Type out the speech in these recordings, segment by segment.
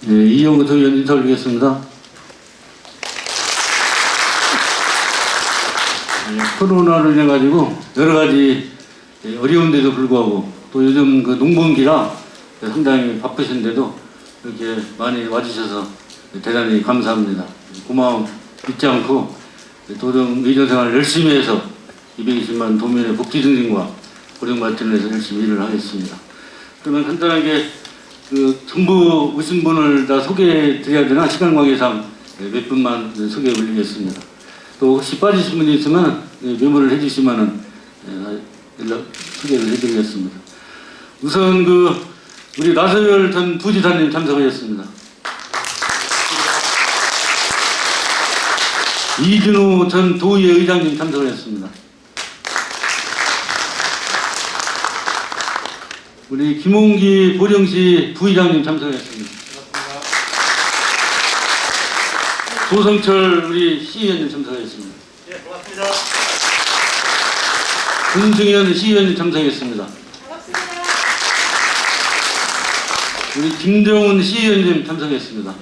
네, 이영우 의원 인사 올리겠습니다. 코로나로 인해 가지고 여러 가지 어려운데도 불구하고 또 요즘 그 농번기라 상당히 바쁘신데도 이렇게 많이 와주셔서 대단히 감사합니다. 고마움 잊지 않고 도정 의정생활 열심히 해서 220만 도민의 복지 증진과 고령 발전을 위해서 열심히 일을 하겠습니다. 그러면 간단하게 그 전부 오신 분을 다 소개해 드려야 되나 시간 관계상 몇 분만 소개해 올리겠습니다. 또 혹시 빠지신 분이 있으면 메모를 해주시면은 연락 소개를 해드리겠습니다. 우선 그 우리 나서열 전 부지사님 참석하셨습니다. 이준호 전 도의회 의장님 참석하셨습니다. 우리 김홍기 보령시 부의장님 참석하셨습니다. 조성철 우리 시의원님 참석하셨습니다. 예, 고맙습니다. 김승현 시의원님 참석했습니다. 반갑습니다. 우리 김정은 시의원님 참석했습니다.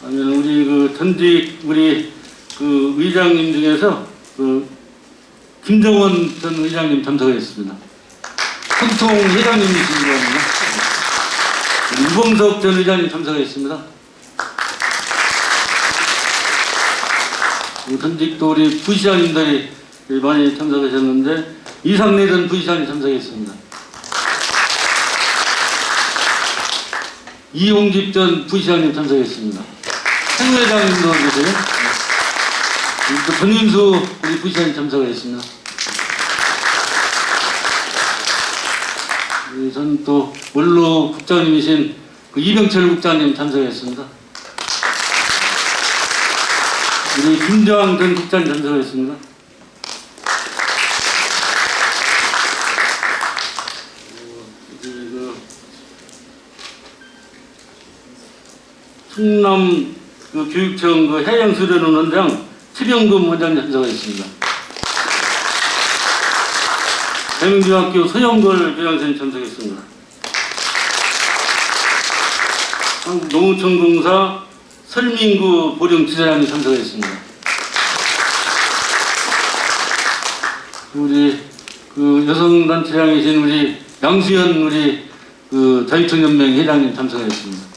아니면 우리 그 전직 우리 그 의장님 중에서 그 김정원 전 의장님 참석했습니다. 소통 회장님이십니다. 유범석 전 의장님 참석했습니다. 전직 또 우리 부시장님들이 많이 참석하셨는데 이상래 전 부시장님 참석했습니다. 이홍집 전 부시장님 참석했습니다. 행회장님도 계세요. 또 전윤수 우리 부시장님 참석했습니다. 전 또 원로 국장님이신 그 이병철 국장님 참석했습니다. 우리 김정환 전 국장님 참석했습니다. 충남 그 교육청 그 해양수련원 원장 최병금 원장님 참석했습니다. 대명중학교 서영걸 교장선생님 참석했습니다. 한국농어촌공사 설민구 보령지사장님 참석했습니다. 우리 그 여성단체장이신 우리 양수연 우리 그 자유청연맹 회장님 참석했습니다.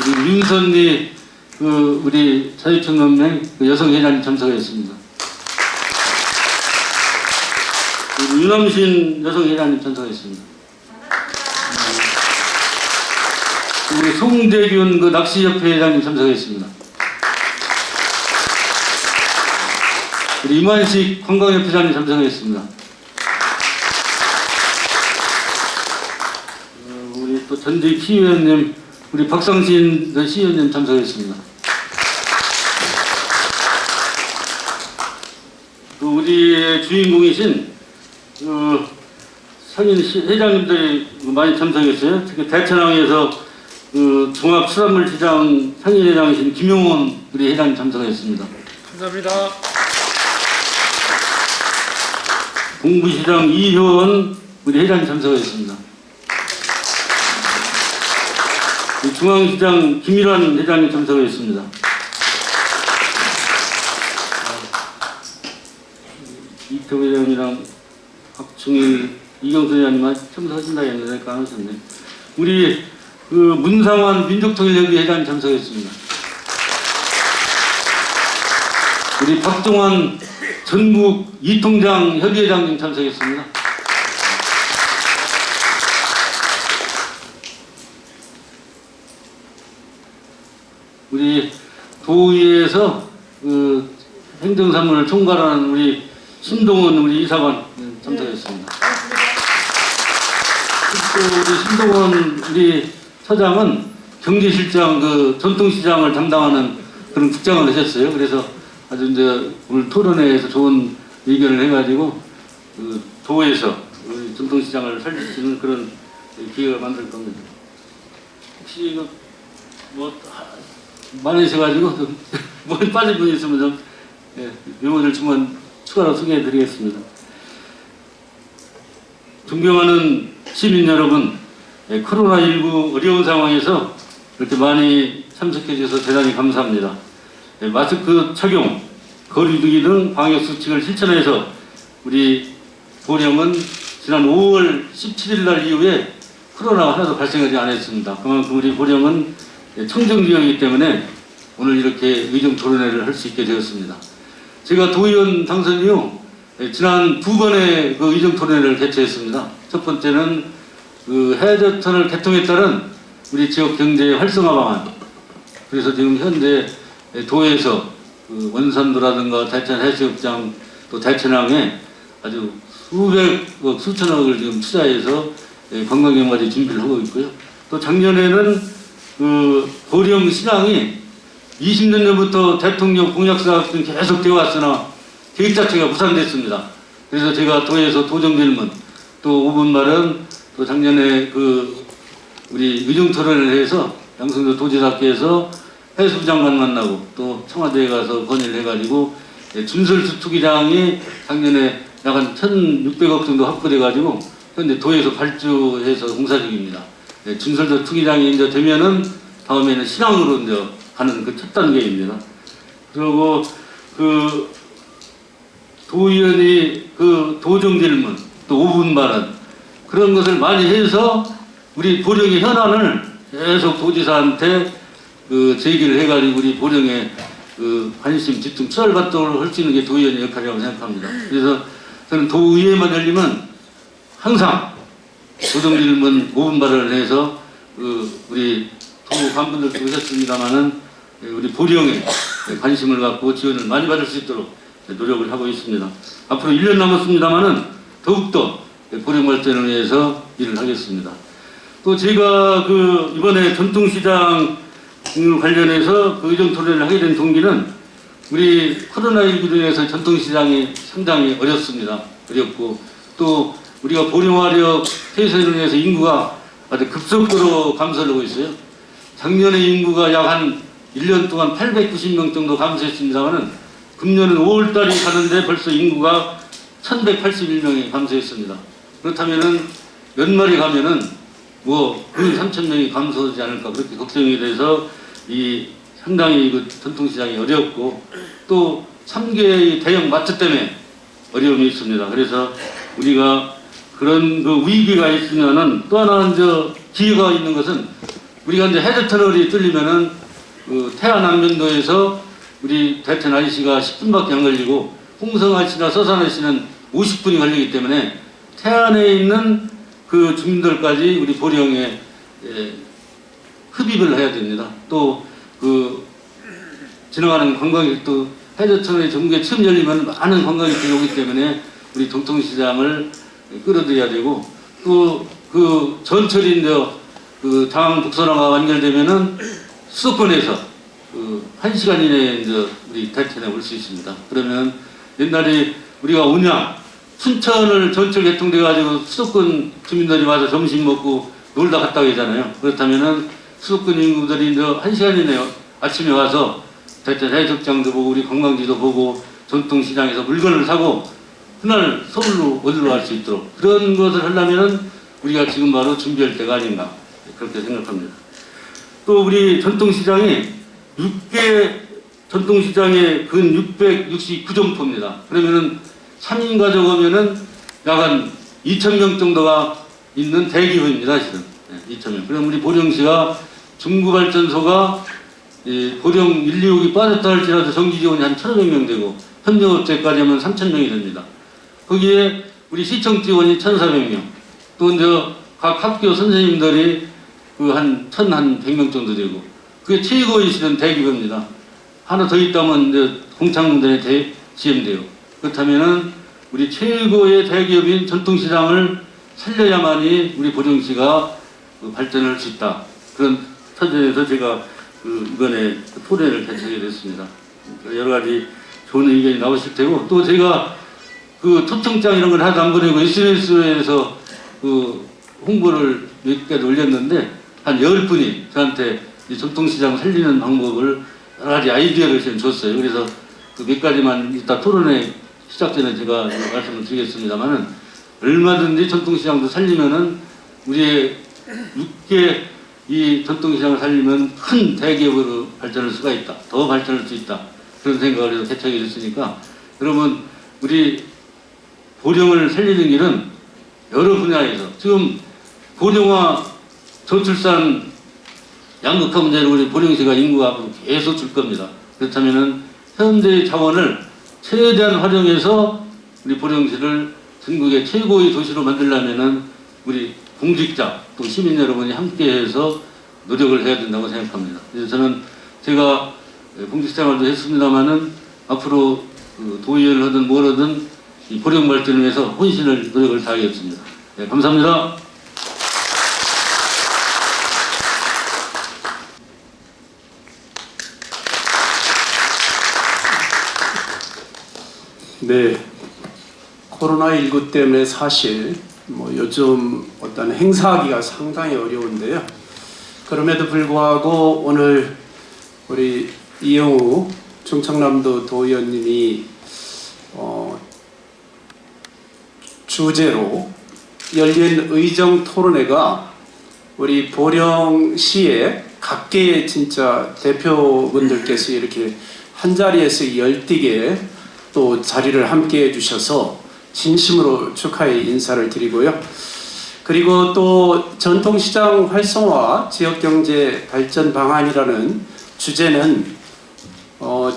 우리 윤선리 그 우리 자유청연맹 그 여성회장님 참석했습니다. 유남신 여성회장님 참석했습니다. 우리 송대균 그 낚시협회 회장님 참석했습니다. 우리 임한식 관광협회장님 참석했습니다. 우리 또 전직 시의원님 우리 박상신 시의원님 참석했습니다. 또 우리의 주인공이신 상인 회장님들이 많이 참석했어요. 특히 대천항에서 그 종합수산물시장 상인회장이신 김용원 우리 회장님 참석했습니다. 감사합니다. 동부시장 이효원 우리 회장님 참석했습니다. 중앙시장 김일환 회장님 참석했습니다. 이태호 회장이랑 박충희 이경수 회장님만 참석하신다 했는데 안 하셨네. 우리 그 문상환 민족통일협의 회장님 참석했습니다. 우리 박종환 전국 이통장 협의회장님 참석했습니다. 우리 도의회에서 그 행정사무를 총괄하는 우리 신동원 우리 이사관 참석했습니다. 또 우리 신동원 우리 서장은 경제실장 그 전통시장을 담당하는 그런 국장을 하셨어요. 그래서 아주 이제 오늘 토론회에서 좋은 의견을 해가지고 그 도에서 우리 전통시장을 살릴 수 있는 그런 기회가 만들 겁니다. 혹시 이거 뭐 많으셔가지고 뭐 빠진 분이 있으면 좀 메모를 주면 추가로 소개해드리겠습니다. 존경하는 시민 여러분, 코로나19 어려운 상황에서 이렇게 많이 참석해 주셔서 대단히 감사합니다. 마스크 착용, 거리두기 등 방역수칙을 실천해서 우리 보령은 지난 5월 17일 날 이후에 코로나가 하나도 발생하지 않았습니다. 그만큼 우리 보령은 청정지역이기 때문에 오늘 이렇게 의정 토론회를 할 수 있게 되었습니다. 제가 도의원 당선 이후 지난 두 번의 그 의정 토론회를 개최했습니다. 첫 번째는 그 해저터널 개통에 따른 우리 지역 경제 활성화 방안. 그래서 지금 현재 도에서 그 원산도라든가 대천 해수욕장 또 대천항에 아주 수백억 수천억을 지금 투자해서 관광경관이 준비를 하고 있고요. 또 작년에는 그 보령 시장이 20년 전부터 대통령 공약사업 중 계속 되어 왔으나 계획 자체가 무산됐습니다. 그래서 제가 도에서 도정질문 또 5분 말은 또 작년에 그 우리 의정토론을 해서 양승도 도지사께서 해수부 장관 만나고 또 청와대에 가서 건의를 해가지고 준설수 투기장이 작년에 약 한 1,600억 정도 확보돼가지고 현재 도에서 발주해서 공사 중입니다. 준설수 투기장이 이제 되면은 다음에는 신항으로 이제 가는 그 첫 단계입니다. 그리고 그 도의원이 그 도정질문 또 5분 발언 그런 것을 많이 해서 우리 보령의 현안을 계속 도지사한테 그 제기를 해가지고 우리 보령의 그 관심 집중 투자받도록 할 수 있는 게 도의원의 역할이라고 생각합니다. 그래서 저는 도의회만 열리면 항상 도정질문 5분 발언을 해서 그 우리 도 간분들도 오셨습니다만은 우리 보령에 관심을 갖고 지원을 많이 받을 수 있도록 노력을 하고 있습니다. 앞으로 1년 남았습니다만은 더욱더 보령 발전을 위해서 일을 하겠습니다. 또 제가 그 이번에 전통시장 관련해서 그 의정 토론을 하게 된 동기는 우리 코로나19로 인해서 전통시장이 상당히 어렵습니다. 어렵고 또 우리가 보령화력 폐쇄로 인해서 인구가 아주 급속도로 감소를 하고 있어요. 작년에 인구가 약 한 1년 동안 890명 정도 감소했습니다만은 금년은 5월달이 가는데 벌써 인구가 1181명이 감소했습니다. 그렇다면은 연말에 가면은 뭐 3,000명이 감소하지 않을까 그렇게 걱정이 돼서 이 상당히 그 전통시장이 어렵고 또 3개의 대형 마트 때문에 어려움이 있습니다. 그래서 우리가 그런 그 위기가 있으면은 또 하나 이제 기회가 있는 것은 우리가 이제 해저터널이 뚫리면은 그 태안안면도에서 우리 대천 IC가 10분밖에 안 걸리고 홍성 IC나 서산 IC는 50분이 걸리기 때문에 태안에 있는 그 주민들까지 우리 보령에 흡입을 해야 됩니다. 또 그 지나가는 관광객도 해저터널이 전국에 처음 열리면 많은 관광객들이 오기 때문에 우리 전통시장을 끌어들여야 되고 또 그 전철이 이제 그 당항 북선화가 완결되면은 수도권에서 그 1시간 이내에 이제 우리 대천에 올 수 있습니다. 그러면 옛날에 우리가 온양 춘천을 전철 개통돼 가지고 수도권 주민들이 와서 점심 먹고 놀다 갔다 오잖아요. 그렇다면은 수도권 인구들이 이제 1시간 이내에 아침에 와서 대천 해수욕장도 보고 우리 관광지도 보고 전통시장에서 물건을 사고 그날 서울로 올라갈 수 있도록 그런 것을 하려면은 우리가 지금 바로 준비할 때가 아닌가 그렇게 생각합니다. 또 우리 전통시장이 6개 전통시장에 근 669점포입니다. 그러면은 3인 가족 오면은 약 한 2,000명 정도가 있는 대기업입니다, 실은. 2,000명. 그럼 우리 보령시가 중구발전소가 보령 126이 빠졌다 할지라도 정기 지원이 한 1,500명 되고 협력업체까지 하면 3,000명이 됩니다. 거기에 우리 시청 지원이 1,400명. 또 이제 각 학교 선생님들이 그 한 1,100명 정도 되고 그게 최고의 실은 대기업입니다. 하나 더 있다면 이제 공창문단에 지ем돼요. 그렇다면은 우리 최고의 대기업인 전통시장을 살려야만이 우리 보령시가 발전할 수 있다. 그런 터전에서 제가 이번에 토론회를 개최하게 됐습니다. 여러 가지 좋은 의견이 나오실 테고 또 제가 그 초청장 이런 걸 하나도 안 보내고 SNS에서 그 홍보를 몇 개를 올렸는데 한 10분이 저한테 이 전통시장 살리는 방법을 여러 가지 아이디어를 줬어요. 그래서 그 몇 가지만 이따 토론회 시작 전에 제가 말씀을 드리겠습니다만은 얼마든지 전통시장도 살리면은 우리의 육계 이 전통시장을 살리면 큰 대기업으로 발전할 수가 있다. 더 발전할 수 있다. 그런 생각을 해서 개척이 됐으니까 여러분 우리 보령을 살리는 길은 여러 분야에서 지금 보령화 저출산 양극화 문제로 우리 보령시가 인구가 앞으로 계속 줄 겁니다. 그렇다면은 현대의 자원을 최대한 활용해서 우리 보령시를 전국의 최고의 도시로 만들려면은 우리 공직자 또 시민 여러분이 함께해서 노력을 해야 된다고 생각합니다. 그래서 저는 제가 공직생활도 했습니다마는 앞으로 그 도의회를 하든 뭘 하든 이 보령 발전을 위해서 혼신을 노력을 다하겠습니다. 네, 감사합니다. 네, 코로나19 때문에 사실 요즘 어떤 행사하기가 상당히 어려운데요. 그럼에도 불구하고 오늘 우리 이영우 충청남도 도의원님이 주제로 열린 의정 토론회가 우리 보령시의 각계의 진짜 대표분들께서 이렇게 한 자리에서 열띠게 또 자리를 함께 해주셔서 진심으로 축하의 인사를 드리고요. 그리고 또 전통시장 활성화 지역경제 발전 방안이라는 주제는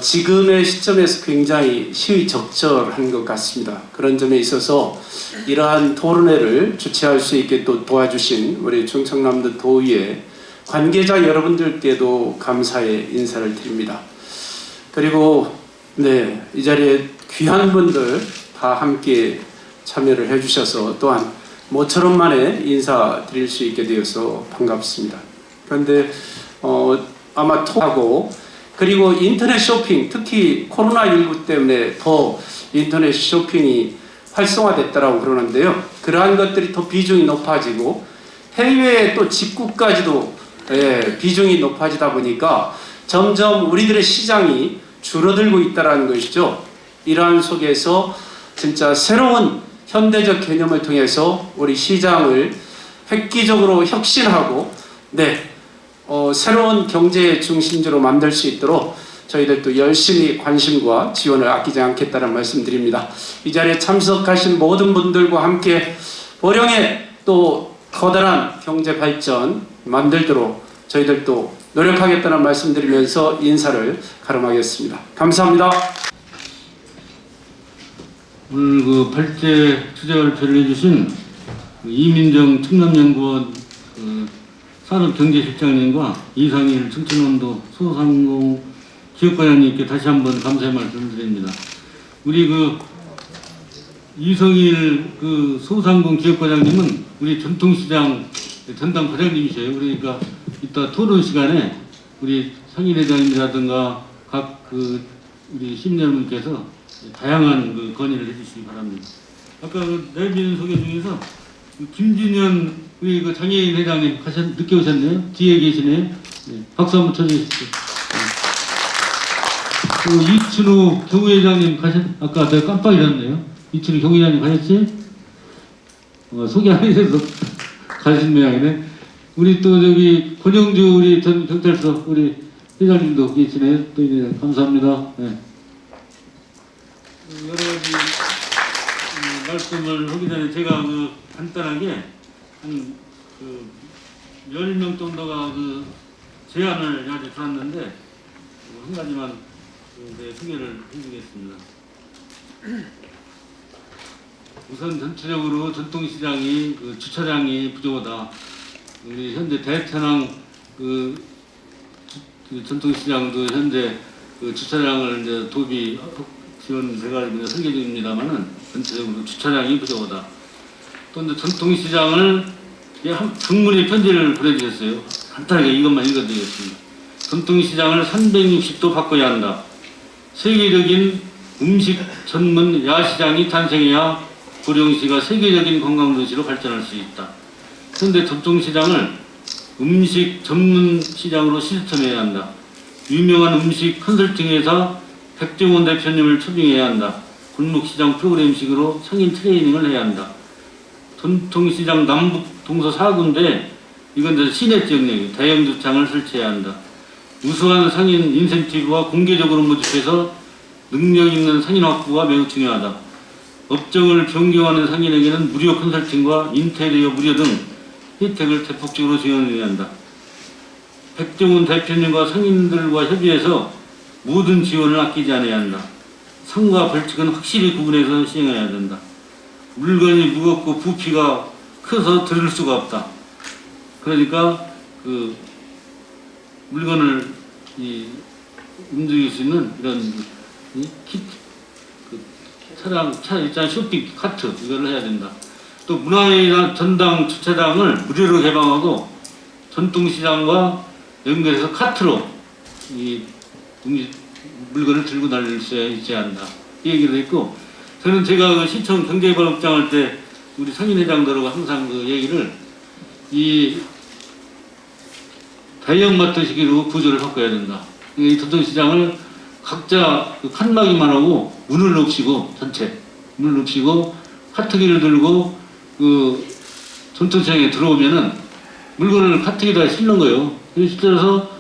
지금의 시점에서 굉장히 시의적절한 것 같습니다. 그런 점에 있어서 이러한 토론회를 주최할 수 있게 또 도와주신 우리 충청남도 도의회 관계자 여러분들께도 감사의 인사를 드립니다. 그리고 네, 이 자리에 귀한 분들 다 함께 참여를 해주셔서 또한 모처럼 만에 인사드릴 수 있게 되어서 반갑습니다. 그런데 아마 토하고 그리고 인터넷 쇼핑, 특히 코로나19 때문에 더 인터넷 쇼핑이 활성화됐다라고 그러는데요. 그러한 것들이 더 비중이 높아지고 해외에 또 직구까지도 비중이 높아지다 보니까 점점 우리들의 시장이 줄어들고 있다는 것이죠. 이러한 속에서 진짜 새로운 현대적 개념을 통해서 우리 시장을 획기적으로 혁신하고 새로운 경제의 중심지로 만들 수 있도록 저희들도 열심히 관심과 지원을 아끼지 않겠다는 말씀드립니다. 이 자리에 참석하신 모든 분들과 함께 보령의 또 커다란 경제 발전 만들도록 저희들도 노력하겠다는 말씀드리면서 인사를 가름하겠습니다. 감사합니다. 오늘 그 발제 투자 발표를 해주신 이민정 청남연구원 산업경제실장님과 이상일 충청남도 소상공 기업과장님께 다시 한번 감사의 말씀드립니다. 우리 그 이성일 그 소상공 기업과장님은 우리 전통시장 전담 과장님이세요. 그러니까 이따 토론 시간에 우리 상임회장님이라든가 각 우리 시민 여러분께서 다양한 그 건의를 해주시기 바랍니다. 아까 그 내빈 소개 중에서 김진현 우리 그 장애인 회장님 늦게 오셨네요. 뒤에 계시네요. 네, 박수 한번 쳐주십시오. 네. 이춘우 경우회장님 아까 내가 깜빡 잊었네요. 이춘우 경우회장님 가셨지? 소개 안 해서 가신 모양이네. 우리 또 저기 권영주 우리 전 경찰서 우리 회장님도 계시네요. 또 이제 감사합니다. 네. 여러 가지 말씀을 하기 전에 제가 간단하게 한 10명 정도가 제안을 아직 들었는데 한 가지만 소개를 해드리겠습니다. 우선 전체적으로 전통시장이 주차장이 부족하다. 우리 현재 대천항 전통시장도 현재 주차장을 이제 도비 지원돼가지고 설계 중입니다만은 전체적으로 주차장이 부족하다. 또 이제 전통시장을 정문에 편지를 보내주셨어요. 간단하게 이것만 읽어드리겠습니다. 전통시장을 360도 바꿔야 한다. 세계적인 음식 전문 야시장이 탄생해야 보령시가 세계적인 관광도시로 발전할 수 있다. 그런데 전통시장을 음식 전문 시장으로 시스템해야 한다. 유명한 음식 컨설팅 회사 백종원 대표님을 초빙해야 한다. 골목시장 프로그램식으로 상인 트레이닝을 해야 한다. 전통시장 남북 동서 4군데 이건 이제 시내 지역 내에 대형 주차장을 설치해야 한다. 우수한 상인 인센티브와 공개적으로 모집해서 능력 있는 상인 확보가 매우 중요하다. 업종을 변경하는 상인에게는 무료 컨설팅과 인테리어 무료 등 혜택을 대폭적으로 지원해야 한다. 백종훈 대표님과 상인들과 협의해서 모든 지원을 아끼지 않아야 한다. 상과 벌칙은 확실히 구분해서 시행해야 된다. 물건이 무겁고 부피가 커서 들을 수가 없다. 그러니까 그 물건을 움직일 수 있는 이런 키트, 차 일단 쇼핑 카트 이걸 해야 된다. 또 문화회나 전당 주차장을 무료로 개방하고 전통시장과 연결해서 카트로 물건을 들고 다닐 수 있어야 한다. 이 얘기도 했고, 저는 제가 그 시청 경제개발업장 할 때 우리 상인회장들하고 항상 그 얘기를 이 대형마트 시기로 구조를 바꿔야 된다. 이 전통시장을 각자 그 칸막이만 하고 문을 높이고 전체 문을 높이고 카트기를 들고 그 전통시장에 들어오면은 물건을 카트기에다 실는 거예요. 실제로서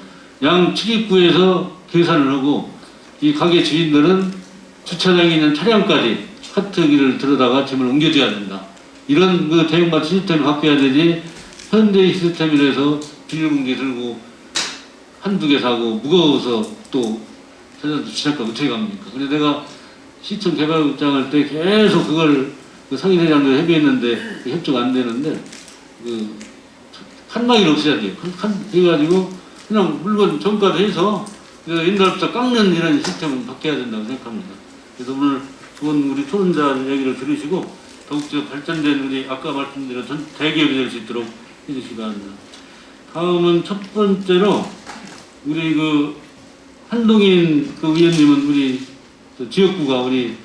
양 출입구에서 계산을 하고 이 가게 주인들은 주차장에 있는 차량까지 카트기를 들어다가 짐을 옮겨줘야 된다. 이런 그 대형마트 시스템을 바꿔야 되지 현대 시스템이라서 비닐봉지 들고 한두 개 사고 무거워서 또 주차가 어떻게 갑니까? 근데 내가 시청 개발국장 할 때 계속 그걸 그 상인회장도 협의했는데 협조가 안 되는데 그 칸막이를 없애야 돼요. 해가지고 그냥 물건 정가도 해서 옛날부터 깎는 이런 시스템을 바뀌어야 된다고 생각합니다. 그래서 오늘 좋은 우리 토론자 얘기를 들으시고 더욱더 발전된 우리 아까 말씀드린 대기업이 될 수 있도록 해주시기 바랍니다. 다음은 첫 번째로 우리 그 한동인 그 의원님은 우리 지역구가 우리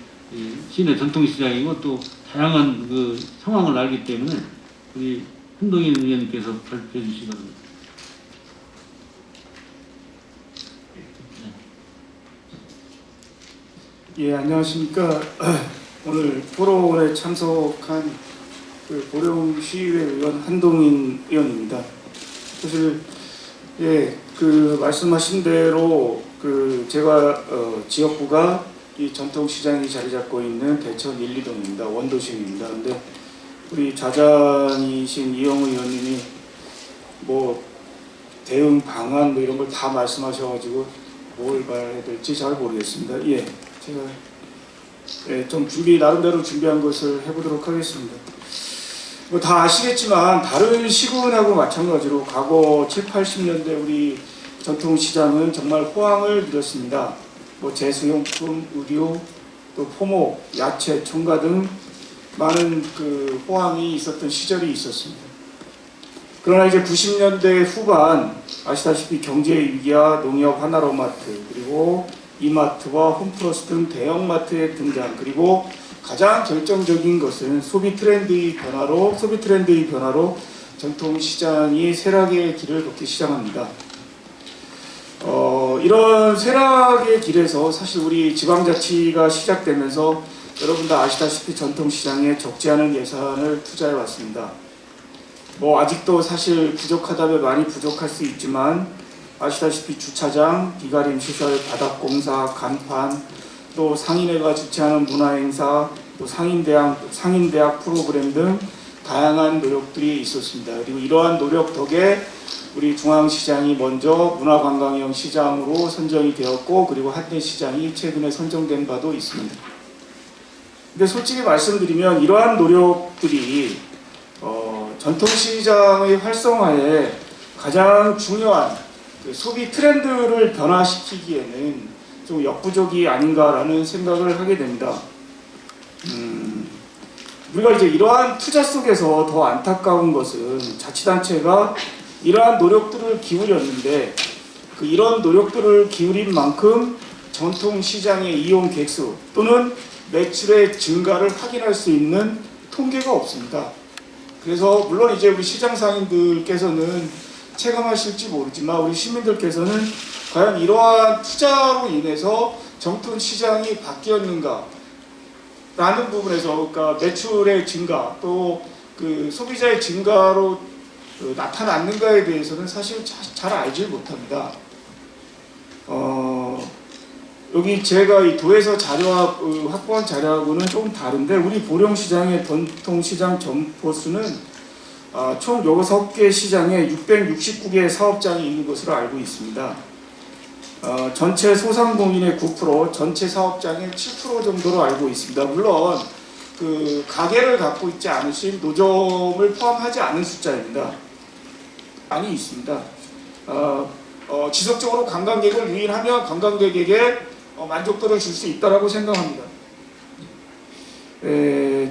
시내 전통시장이고 또 다양한 그 상황을 알기 때문에 우리 한동인 의원님께서 발표해 주시기 바랍니다. 예, 안녕하십니까. 오늘 토론에 참석한 그 보령시의회 의원 한동인 의원입니다. 사실 그 말씀하신 대로 그 제가 지역구가 이 전통시장이 자리 잡고 있는 대천 1, 2동입니다. 원도심입니다. 근데 우리 좌장이신 이영우 의원님이 뭐 대응 방안 뭐 이런 걸 다 말씀하셔가지고 뭘 말해야 될지 잘 모르겠습니다. 예, 제가 좀 나름대로 준비한 것을 해보도록 하겠습니다. 뭐 다 아시겠지만 다른 시군하고 마찬가지로 과거 7, 80년대 우리 전통시장은 정말 호황을 누렸습니다. 뭐 제수용품, 의류, 또 포목, 야채, 첨가 등 많은 그 호황이 있었던 시절이 있었습니다. 그러나 이제 90년대 후반 아시다시피 경제 위기와 농협 하나로마트 그리고 이마트와 홈플러스 등 대형마트의 등장 그리고 가장 결정적인 것은 소비 트렌드의 변화로 전통시장이 쇠락의 길을 걷기 시작합니다. 이런 쇠락의 길에서 사실 우리 지방자치가 시작되면서 여러분 다 아시다시피 전통시장에 적지 않은 예산을 투자해 왔습니다. 뭐 아직도 사실 부족하다면 많이 부족할 수 있지만 아시다시피 주차장, 비가림 시설, 바닥공사, 간판, 또 상인회가 주최하는 문화행사, 또 상인대학 프로그램 등 다양한 노력들이 있었습니다. 그리고 이러한 노력 덕에 우리 중앙시장이 먼저 문화관광형 시장으로 선정이 되었고 그리고 한대시장이 최근에 선정된 바도 있습니다. 근데 솔직히 말씀드리면 이러한 노력들이 전통시장의 활성화에 가장 중요한 그 소비 트렌드를 변화시키기에는 좀 역부족이 아닌가라는 생각을 하게 됩니다. 우리가 이제 이러한 투자 속에서 더 안타까운 것은 자치단체가 이러한 노력들을 기울였는데 이런 노력들을 기울인 만큼 전통시장의 이용 객수 또는 매출의 증가를 확인할 수 있는 통계가 없습니다. 그래서 물론 이제 우리 시장 상인들께서는 체감하실지 모르지만 우리 시민들께서는 과연 이러한 투자로 인해서 전통시장이 바뀌었는가 라는 부분에서 그러니까 매출의 증가 또 그 소비자의 증가로 나타났는가에 대해서는 사실 잘 알지 못합니다. 여기 제가 이 도에서 확보한 자료하고는 조금 다른데 우리 보령시장의 전통시장 점포수는 총 6개 시장에 669개 사업장이 있는 것으로 알고 있습니다. 전체 소상공인의 9%, 전체 사업장의 7% 정도로 알고 있습니다. 물론 그 가게를 갖고 있지 않으신 노점을 포함하지 않은 숫자입니다. 많이 있습니다. 지속적으로 관광객을 유인하면 관광객에게 만족도를 줄 수 있다라고 생각합니다.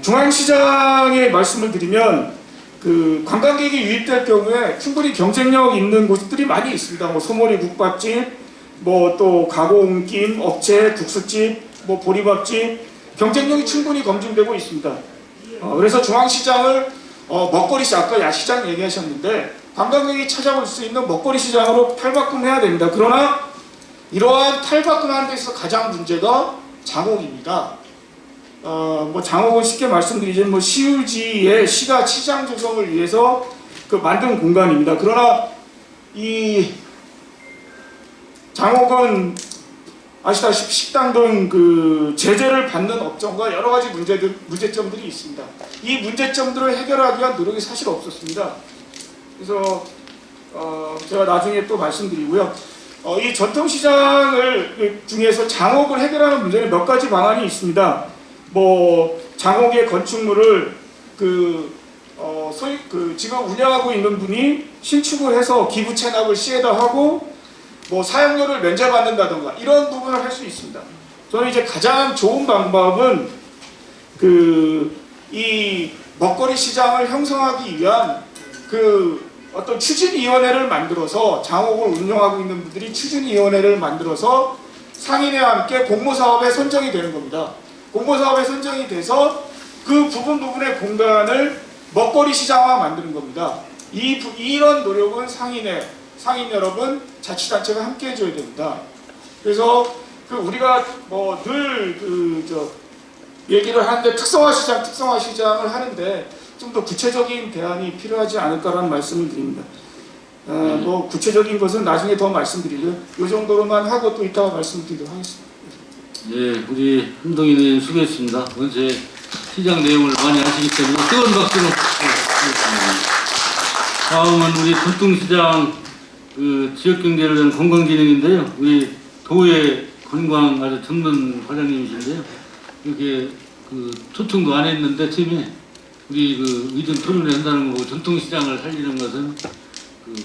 중앙시장의 말씀을 드리면 그 관광객이 유입될 경우에 충분히 경쟁력 있는 곳들이 많이 있습니다. 뭐 소머리 국밥집, 뭐 또 가공김 업체, 국수집, 뭐 보리밥집 경쟁력이 충분히 검증되고 있습니다. 그래서 중앙시장을 먹거리 시장, 아까 야시장 얘기하셨는데 관광객이 찾아올 수 있는 먹거리 시장으로 탈바꿈해야 됩니다. 그러나 이러한 탈바꿈하는 데 있어서 가장 문제가 장옥입니다. 뭐 장옥은 쉽게 말씀드리자면 뭐 시유지의 시가 시장 조성을 위해서 그 만든 공간입니다. 그러나 이 장옥은 아시다시피 식당 등 그 제재를 받는 업종과 여러 가지 문제점들이 있습니다. 이 문제점들을 해결하기 위한 노력이 사실 없었습니다. 그래서 제가 나중에 또 말씀드리고요. 이 전통시장을 중에서 장옥을 해결하는 문제는 몇 가지 방안이 있습니다. 뭐 장옥의 건축물을 지금 운영하고 있는 분이 신축을 해서 기부 체납을 시에다 하고 뭐 사용료를 면제받는다던가 이런 부분을 할 수 있습니다. 저는 이제 가장 좋은 방법은 이 먹거리 시장을 형성하기 위한 어떤 추진위원회를 만들어서 장옥을 운영하고 있는 분들이 추진위원회를 만들어서 상인회와 함께 공모사업에 선정이 되는 겁니다. 공모사업에 선정이 돼서 그 부분의 공간을 먹거리 시장화 만드는 겁니다. 이런 노력은 상인 여러분, 자치단체가 함께 해줘야 됩니다. 그래서 우리가 뭐 늘 얘기를 하는데 특성화 시장을 하는데 좀 더 구체적인 대안이 필요하지 않을까라는 말씀을 드립니다. 뭐 구체적인 것은 나중에 더 말씀드리고요. 이 정도로만 하고 또 이따가 말씀드리도록 하겠습니다. 예, 우리 한동인 의원 수고했습니다. 원체 시장 내용을 많이 아시기 때문에 뜨거운 박수로 부탁드리겠습니다. 다음은 우리 전통시장 지역경제를 위한 관광진흥인데요. 우리 도의 관광 아주 전문 과장님이신데요. 이렇게 초청도 안 했는데 팀에 우리 의전 토론회 한다는 거고 전통시장을 살리는 것은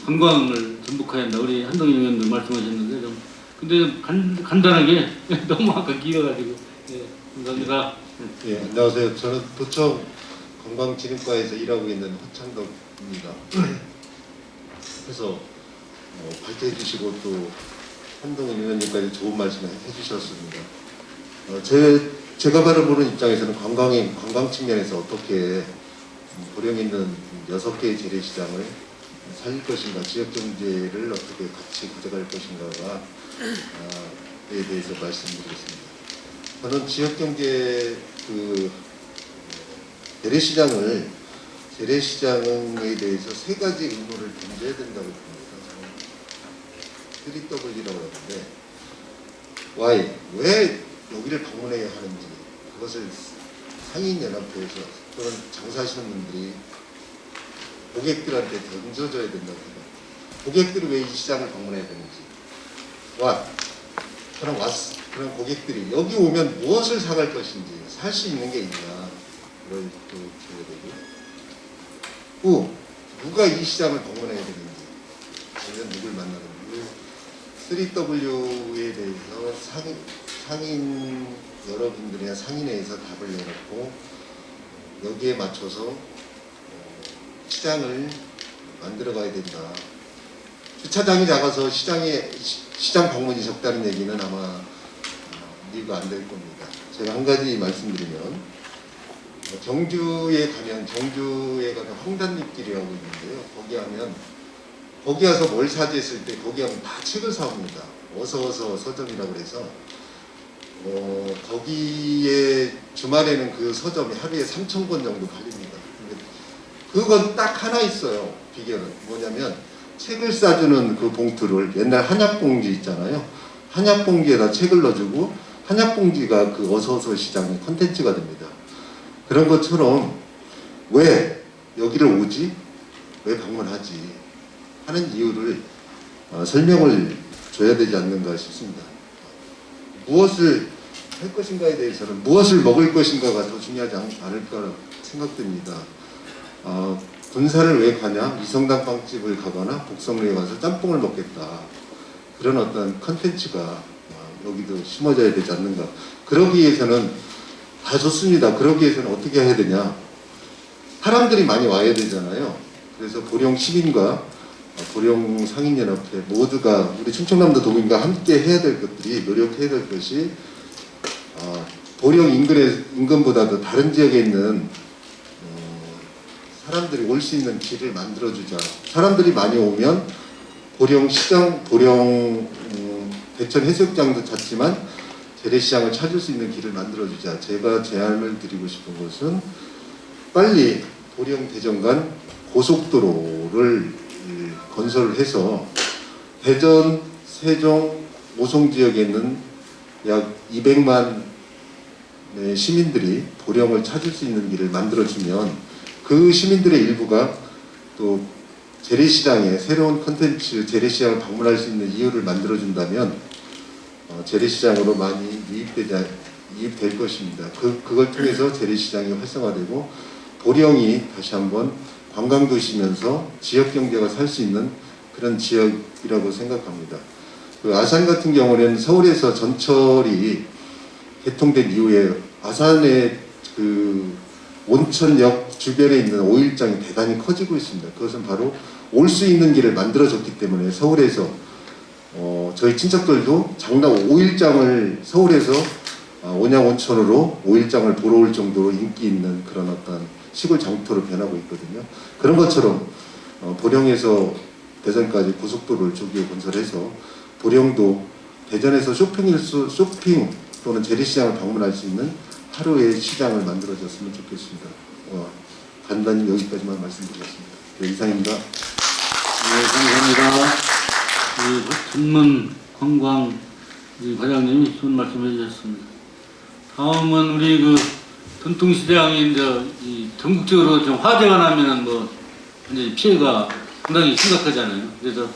관광을 전복해야 한다. 우리 한동인 의원도 말씀하셨는데 근데 간단하게 너무 아까 길어가지고 감사합니다. 예, 안녕하세요. 저는 도청 관광진흥과에서 일하고 있는 허창덕입니다. 그래서 발표해 주시고 또 한동인 의원님까지 좋은 말씀 해주셨습니다. 제가 바라보는 입장에서는 관광 측면에서 어떻게 보령에 있는 6개의 재래시장을 살릴 것인가, 지역경제를 어떻게 같이 가져갈 것인가에 대해서 말씀드리겠습니다. 저는 지역경제 재래시장에 대해서 3가지 의무를 던져야 된다고 봅니다. 3W라고 하는데 Why? 왜 여기를 방문해야 하는지, 그것을 상인연합회에서 또는 장사하시는 분들이 고객들한테 던져줘야 된다고 생각합니다. 고객들이 왜 이 시장을 방문해야 되는지, 그런 고객들이 여기 오면 무엇을 사갈 것인지, 살 수 있는 게 있냐, 그걸 또 줘야 되고, 누가 이 시장을 방문해야 되는지, 아니면 누굴 만나는지, 3W에 대해서 상인 여러분들이나 상인회에서 답을 내놓고 여기에 맞춰서 시장을 만들어 가야 된다. 주차장이 작아서 시장 방문이 적다는 얘기는 아마 이해가 안 될 겁니다. 제가 한 가지 말씀드리면 정주에 가면 황단잎길이라고 있는데요. 거기 가서 뭘 사지 했을 때 거기 가면 다 책을 사옵니다. 어서 서점이라고 해서 거기에 주말에는 그 서점이 하루에 3,000권 정도 팔립니다. 그건 딱 하나 있어요. 비결은 뭐냐면 책을 싸주는 그 봉투를 옛날 한약봉지 있잖아요. 한약봉지에다 책을 넣어주고 한약봉지가 그 어서어서 시장의 컨텐츠가 됩니다. 그런 것처럼 왜 여기를 오지? 왜 방문하지? 하는 이유를 설명을 줘야 되지 않는가 싶습니다. 무엇을 할 것인가에 대해서는 무엇을 먹을 것인가가 더 중요하지 않을까 생각됩니다. 군산을 왜 가냐? 이성당 빵집을 가거나 복성리에 가서 짬뽕을 먹겠다. 그런 어떤 컨텐츠가 여기도 심어져야 되지 않는가. 그러기 위해서는 다 좋습니다. 그러기 위해서는 어떻게 해야 되냐? 사람들이 많이 와야 되잖아요. 그래서 보령 시민과 보령 상인연합회 모두가 우리 충청남도 도민과 함께 해야 될 것들이 노력해야 될 것이 보령 인근보다도 다른 지역에 있는 사람들이 올 수 있는 길을 만들어주자. 사람들이 많이 오면 보령 시장, 보령 대천 해수욕장도 찾지만 재래시장을 찾을 수 있는 길을 만들어주자. 제가 제안을 드리고 싶은 것은 빨리 보령 대전 간 고속도로를 건설을 해서 대전, 세종, 오송 지역에 있는 약 200만 시민들이 보령을 찾을 수 있는 길을 만들어주면 그 시민들의 일부가 또 재래시장에 새로운 컨텐츠 재래시장을 방문할 수 있는 이유를 만들어준다면 재래시장으로 많이 유입될 것입니다. 그걸 통해서 재래시장이 활성화되고 보령이 다시 한번 관광도시면서 지역경제가 살 수 있는 그런 지역이라고 생각합니다. 그 아산 같은 경우는 서울에서 전철이 개통된 이후에 아산의 그 온천역 주변에 있는 오일장이 대단히 커지고 있습니다. 그것은 바로 올 수 있는 길을 만들어줬기 때문에 서울에서 저희 친척들도 장남 오일장을 서울에서 온양온천으로 오일장을 보러 올 정도로 인기 있는 그런 어떤 시골 장터로 변하고 있거든요. 그런 것처럼 보령에서 대전까지 고속도로를 조기에 건설해서 보령도 대전에서 쇼핑 또는 재래시장을 방문할 수 있는 하루의 시장을 만들어줬으면 좋겠습니다. 간단히 여기까지만 말씀드리겠습니다. 네, 이상입니다. 네, 감사합니다. 전문 관광 과장님이 좋은 말씀 해주셨습니다. 다음은 우리 그 전통시장이 이제 전국적으로 좀 화재가 나면은 이제 피해가 상당히 심각하잖아요. 그래서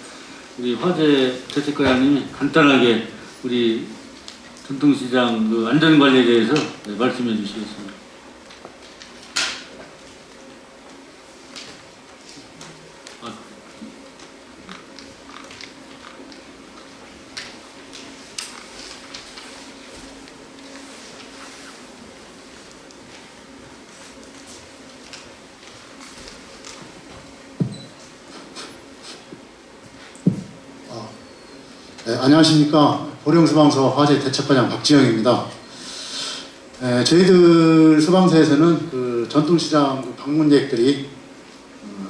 우리 화재 대책과장님이 간단하게 우리 전통시장 그 안전관리에 대해서 말씀해 주시겠습니다. 네, 안녕하십니까. 보령소방서 화재 대책과장 박지영입니다. 저희들 소방서에서는 그 전통시장 방문객들이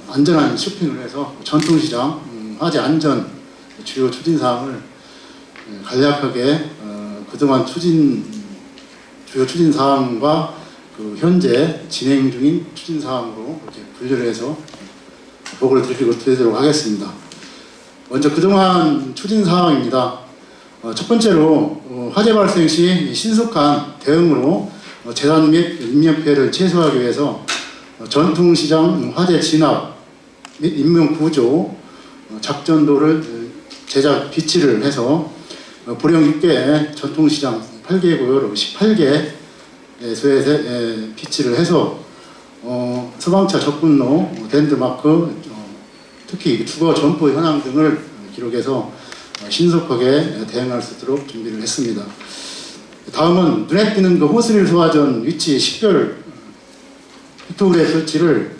안전한 쇼핑을 해서 전통시장 화재 안전 주요 추진사항을 간략하게 그동안 주요 추진사항과 그 현재 진행 중인 추진사항으로 이렇게 분류를 해서 보고를 드리도록 하겠습니다. 먼저 그동안 추진 사항입니다. 첫 번째로 화재 발생 시 신속한 대응으로 재산 및 인명 피해를 최소화하기 위해서 전통시장 화재 진압 및 인명 구조 작전도를 제작 비치를 해서 보령 6개 전통시장 8개 구역으로 18개 소에서 비치를 해서 소방차 접근로, 랜드마크, 특히 주거 점포 현황 등을 기록해서 신속하게 대응할 수 있도록 준비를 했습니다. 다음은 눈에 띄는 그 호스릴 소화전 위치 식별 픽토그램 설치를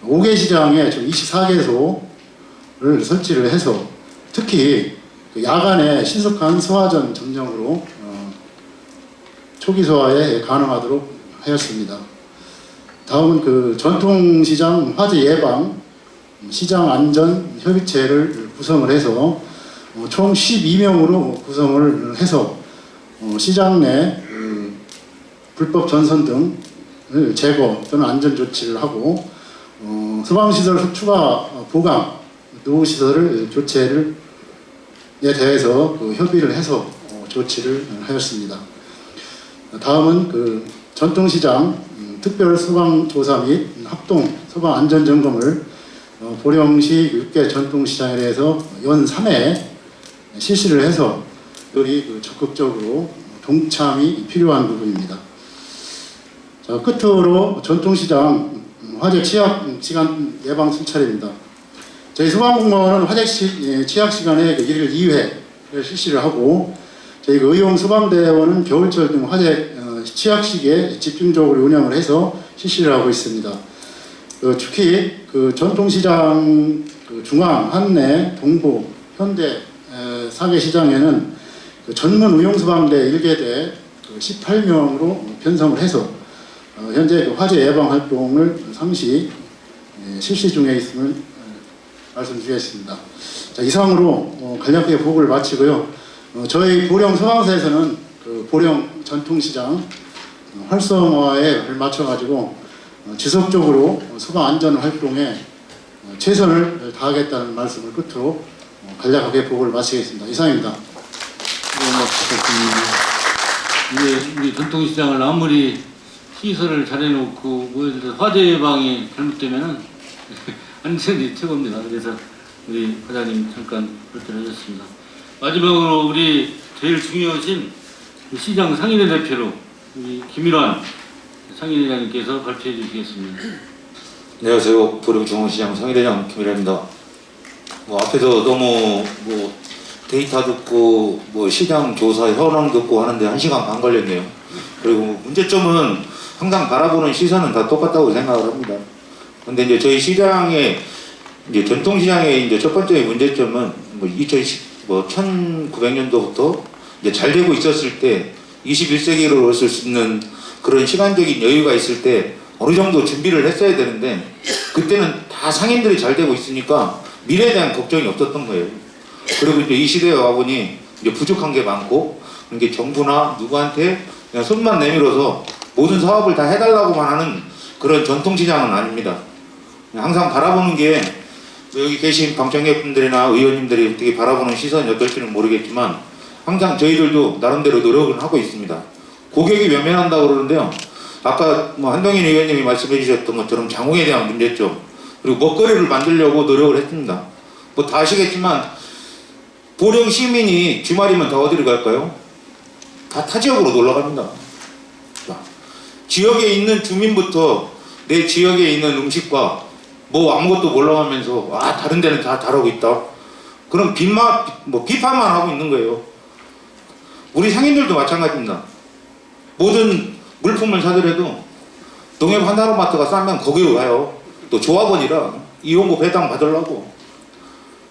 5개 시장에 24개소를 설치를 해서 특히 그 야간에 신속한 소화전 점령으로 초기 소화에 가능하도록 하였습니다. 다음은 그 전통시장 화재 예방 시장 안전 협의체를 구성을 해서 총 12명으로 구성을 해서 시장 내 불법 전선 등을 제거 또는 안전 조치를 하고 소방시설 추가 보강 노후시설을 교체에 대해서 협의를 해서 조치를 하였습니다. 다음은 전통시장 특별 소방조사 및 합동 소방안전점검을 보령시 6개 전통시장에 대해서 연 3회 실시를 해서 여기 적극적으로 동참이 필요한 부분입니다. 자, 끝으로 전통시장 화재 취약 시간 예방 순찰입니다. 저희 소방공무원은 화재 취약 시간에 1일 2회를 실시를 하고 저희 의용 소방대원은 겨울철 등 화재 취약 시기에 집중적으로 운영을 해서 실시를 하고 있습니다. 특히 전통시장 중앙, 한내, 동부, 현대 4개 시장에는 전문 의용소방대 1개대 18명으로 편성을 해서 현재 화재 예방 활동을 상시 실시 중에 있음을 말씀드리겠습니다. 자, 이상으로 간략하게 보고를 마치고요. 저희 보령 소방서에서는 보령 전통시장 활성화에 맞춰가지고 지속적으로 소방 안전 활동에 최선을 다하겠다는 말씀을 끝으로 간략하게 보고를 마치겠습니다. 이상입니다. 이게 우리 전통시장을 아무리 시설을 잘 해놓고 뭐 예를 들어 화재 예방이 잘못되면은 안전이 최고입니다. 그래서 우리 과장님 잠깐 발표를 하셨습니다. 마지막으로 우리 제일 중요하신 시장 상인회 대표로 우리 김일환 상인회장님께서 발표해 주시겠습니다. 안녕하세요. 보령중앙시장 상인회장 김일환입니다. 앞에서 너무 데이터 듣고 시장 조사 현황 듣고 하는데 1시간 반 걸렸네요. 그리고 문제점은 항상 바라보는 시선은 다 똑같다고 생각을 합니다. 근데 이제 저희 시장의 전통시장의 이제 첫 번째 문제점은 1900년도부터 이제 잘 되고 있었을 때 21세기로 올수 있는 그런 시간적인 여유가 있을 때 어느 정도 준비를 했어야 되는데 그때는 다 상인들이 잘 되고 있으니까 미래에 대한 걱정이 없었던 거예요. 그리고 이제 이 시대에 와보니 이제 부족한 게 많고 이게 정부나 누구한테 그냥 손만 내밀어서 모든 사업을 다 해달라고만 하는 그런 전통시장은 아닙니다. 항상 바라보는 게 여기 계신 방청객분들이나 의원님들이 어떻게 바라보는 시선이 어떨지는 모르겠지만 항상 저희들도 나름대로 노력을 하고 있습니다. 고객이 외면한다고 그러는데요. 아까 한동인 의원님이 말씀해 주셨던 것처럼 장롱에 대한 문제점 그리고 먹거리를 만들려고 노력을 했습니다. 다 아시겠지만 보령 시민이 주말이면 다 어디를 갈까요? 다 타 지역으로 놀러 갑니다. 지역에 있는 주민부터 내 지역에 있는 음식과 아무것도 몰라 하면서 다른 데는 다 다르고 있다. 그럼 비판만 하고 있는 거예요. 우리 상인들도 마찬가지입니다. 모든 물품을 사더라도 농협 하나로마트가 싸면 거기로 가요. 또 조합원이라 이용고 배당 받으려고.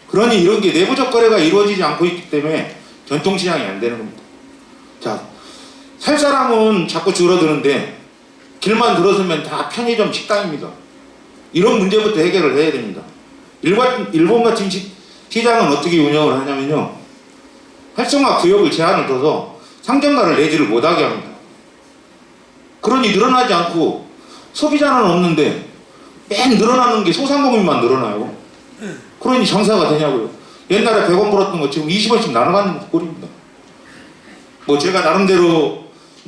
그러니 이런 게 내부적 거래가 이루어지지 않고 있기 때문에 전통시장이 안 되는 겁니다. 자, 살 사람은 자꾸 줄어드는데 길만 들어서면 다 편의점 식당입니다. 이런 문제부터 해결을 해야 됩니다. 일본 같은 시장은 어떻게 운영을 하냐면요. 활성화 구역을 제한을 둬서 상점가를 내지를 못하게 합니다. 그러니 늘어나지 않고 소비자는 없는데 맨 늘어나는 게 소상공인만 늘어나요. 그러니 장사가 되냐고요. 옛날에 100원 벌었던 거 지금 20원씩 나눠가는 꼴입니다. 제가 나름대로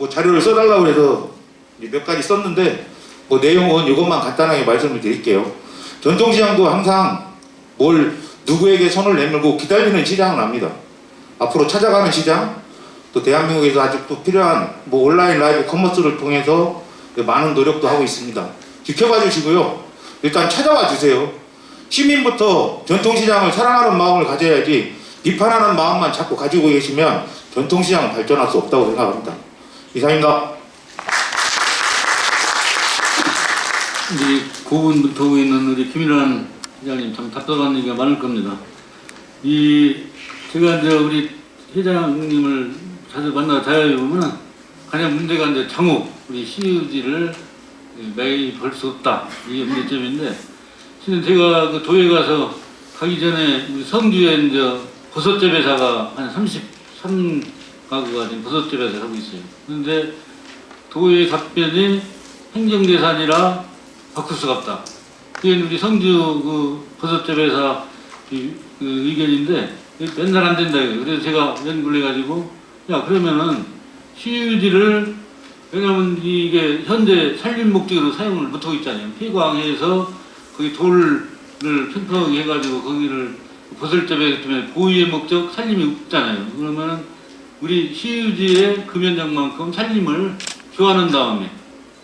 자료를 써달라고 해서 몇 가지 썼는데 내용은 이것만 간단하게 말씀을 드릴게요. 전통시장도 항상 누구에게 손을 내밀고 기다리는 시장은 아닙니다. 앞으로 찾아가는 시장, 또 대한민국에서 아직도 필요한 온라인 라이브 커머스를 통해서 많은 노력도 하고 있습니다. 지켜봐 주시고요. 일단 찾아와 주세요. 시민부터 전통시장을 사랑하는 마음을 가져야지 비판하는 마음만 자꾸 가지고 계시면 전통시장은 발전할 수 없다고 생각합니다. 이상입니다. 우리 고분부터 있는 우리 김일환 회장님 참 답답한 얘기가 많을 겁니다. 제가 이제 우리 회장님을 자주 만나 대화해 보면은 가장 문제가 이제 장옥 우리 CUG를 매입할 수 없다 이게 문제점인데 실은 제가 그 도에 가서 가기 전에 우리 성주에 이제 버섯재배사가 한 33가구가 지금 버섯재배사 하고 있어요. 그런데 도의 답변이 행정대산이라 바꿀 수가 없다. 그게 우리 성주 그 버섯재배사 그 의견인데 맨날 안 된다 이거예요. 그래서 제가 연구를 해가지고 야 그러면은 CUG를 왜냐면 이게 현재 산림 목적으로 사용을 못하고 있잖아요. 폐광해서 거기 돌을 팽팽하게 해가지고 거기를 버섯재배 때문에 보유의 목적 산림이 없잖아요. 그러면은 우리 CUG의 금연장만큼 산림을 교환한 다음에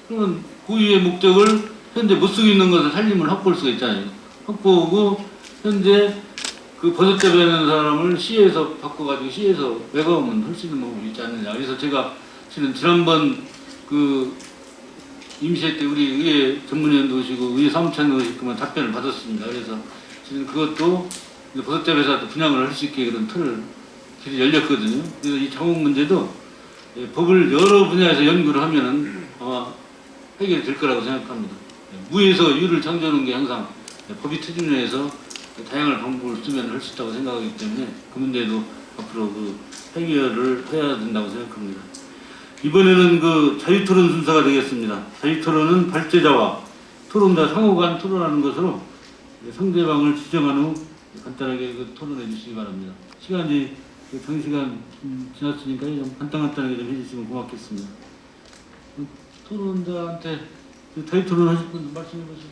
그러면 보유의 목적을 현재 못 쓰고 있는 것을 산림을 확보할 수가 있잖아요. 확보하고 현재 그 버섯 재배하는 사람을 시에서 바꿔가지고 시에서 외곽하면 할 수 있는 방법이 있지 않느냐. 그래서 제가 실은 지난번 그 임시회 때 우리 의회 전문위원도 오시고 의회 사무처장도 오시고 답변을 받았습니다. 그래서 지금 그것도 버섯 재배사도 분양을 할 수 있게 그런 틀을 길이 열렸거든요. 그래서 이 장목 문제도 법을 여러 분야에서 연구를 하면은 아마 해결이 될 거라고 생각합니다. 무에서 유를 창조하는 게 항상 법이 트준 내에서 다양한 방법을 쓰면 할 수 있다고 생각하기 때문에 그 문제도 앞으로 그 해결을 해야 된다고 생각합니다. 이번에는 그 자유토론 순서가 되겠습니다. 자유토론은 발제자와 토론자 상호 간 토론하는 것으로 상대방을 지정한 후 간단하게 그 토론해 주시기 바랍니다. 시간이 장시간 지났으니까 좀 간단하게 좀 해주시면 고맙겠습니다. 토론자한테 자유토론 하실 분 말씀해 보시죠.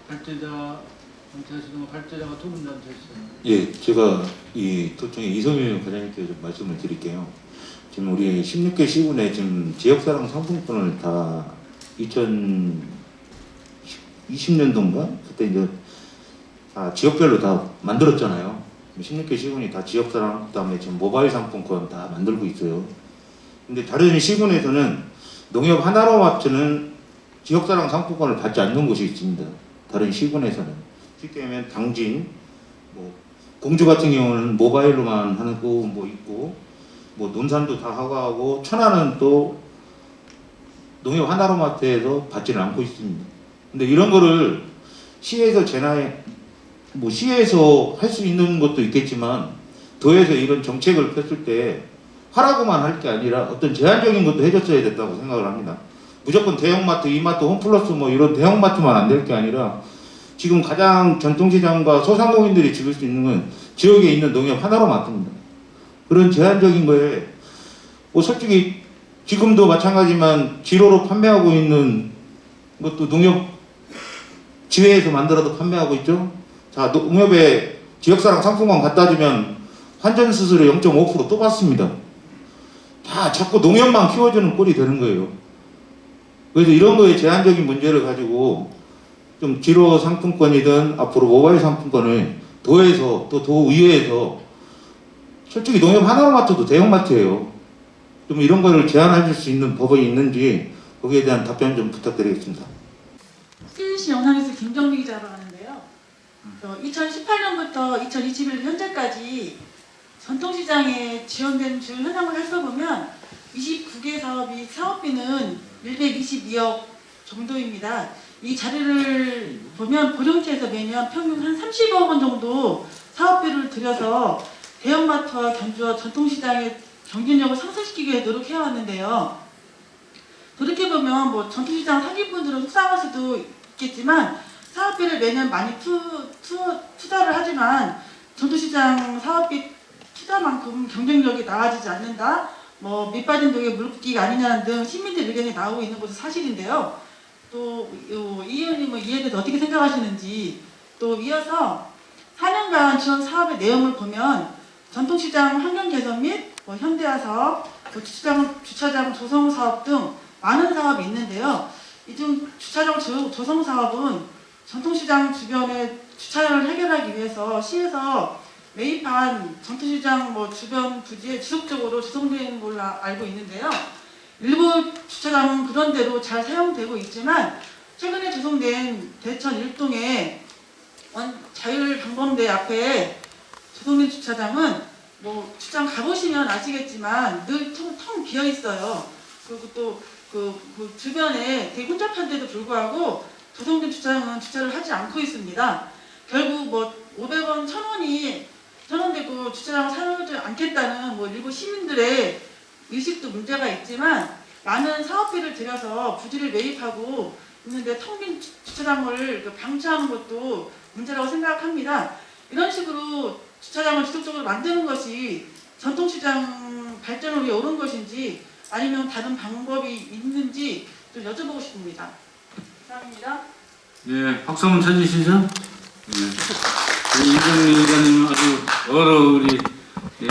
발제자한테 하시는 거 발제자가 토론자한테 하시잖아요. 예, 제가 이 도청의 이소명 과장님께 좀 말씀을 드릴게요. 지금 우리 16개 시군에 지금 지역사랑 상품권을 다 2020년도인가 그때 이제 지역별로 다 만들었잖아요. 16개 시군이 다 지역사랑 그다음에 지금 모바일 상품권 다 만들고 있어요. 근데 다른 시군에서는 농협 하나로마트는 지역사랑 상품권을 받지 않는 곳이 있습니다. 다른 시군에서는 쉽게 말하면 당진, 뭐 공주 같은 경우는 모바일로만 하는 거 뭐 있고, 뭐 논산도 다 하고 천안은 또 농협 하나로마트에서 받지는 않고 있습니다. 근데 이런 거를 시에서 뭐 시에서 할 수 있는 것도 있겠지만 도에서 이런 정책을 폈을 때 하라고만 할 게 아니라 어떤 제한적인 것도 해줬어야 된다고 생각을 합니다. 무조건 대형마트, 이마트, 홈플러스 뭐 이런 대형마트만 안 될 게 아니라 지금 가장 전통시장과 소상공인들이 지을 수 있는 건 지역에 있는 농협 하나로마트입니다. 그런 제한적인 거에 뭐 솔직히 지금도 마찬가지지만 지로로 판매하고 있는 것도 농협 지회에서 만들어도 판매하고 있죠. 자, 농협에 지역사랑 상품권 갖다 주면 환전수수료 0.5% 또 받습니다. 다 자꾸 농협만 키워주는 꼴이 되는 거예요. 그래서 이런 거에 제한적인 문제를 가지고 좀 지로 상품권이든 앞으로 모바일 상품권을 도에서 또 도의회에서 솔직히 농협 하나로마트도 대형마트예요. 좀 이런 거를 제한하실 수 있는 법이 있는지 거기에 대한 답변 좀 부탁드리겠습니다. CNC 영상에서 김정미 기자로 하는데요. 2018년부터 2021년 현재까지 전통시장에 지원된 주 현황을 살펴보면 29개 사업이 사업비는 122억 정도입니다. 이 자료를 보면 보령시에서 매년 평균 한 30억 원 정도 사업비를 들여서 대형마트와 견주와 전통시장의 경쟁력을 상승시키기 위해 노력해왔는데요. 돌이켜보면 뭐 전통시장 상인분들은 속상할 수도 있겠지만 사업비를 매년 많이 투자를 하지만 전통시장 사업비 투자만큼 경쟁력이 나아지지 않는다. 뭐 밑빠진 독에 물붓기가 아니냐는 등 시민들 의견이 나오고 있는 것은 사실인데요. 또 이 의원님은 이에 대해서 어떻게 생각하시는지, 또 이어서 4년간 지원 사업의 내용을 보면 전통시장 환경 개선 및 현대화 사업, 주차장 조성 사업 등 많은 사업이 있는데요. 이 중 주차장 조성 사업은 전통시장 주변의 주차를 해결하기 위해서 시에서 매입한 전통시장 주변 부지에 지속적으로 조성되는 걸로 알고 있는데요. 일부 주차장은 그런 대로 잘 사용되고 있지만 최근에 조성된 대천 일동의 자율방범대 앞에 조성된 주차장은 주차장 가보시면 아시겠지만 늘 텅 비어 있어요. 그리고 또 그 주변에 되게 혼잡한데도 불구하고 조성된 주차장은 주차를 하지 않고 있습니다. 결국 500원, 1,000원 되고 주차장을 사용하지 않겠다는 일부 시민들의 의식도 문제가 있지만 많은 사업비를 들여서 부지를 매입하고 있는데 텅 빈 주차장을 방치하는 것도 문제라고 생각합니다. 이런 식으로 주차장을 지속적으로 만드는 것이 전통시장 발전을 위해 옳은 것인지 아니면 다른 방법이 있는지 좀 여쭤보고 싶습니다. 이상입니다. 예, 박수 한번 쳐주시죠. 예. 이정미 의장님 아주 여러 우리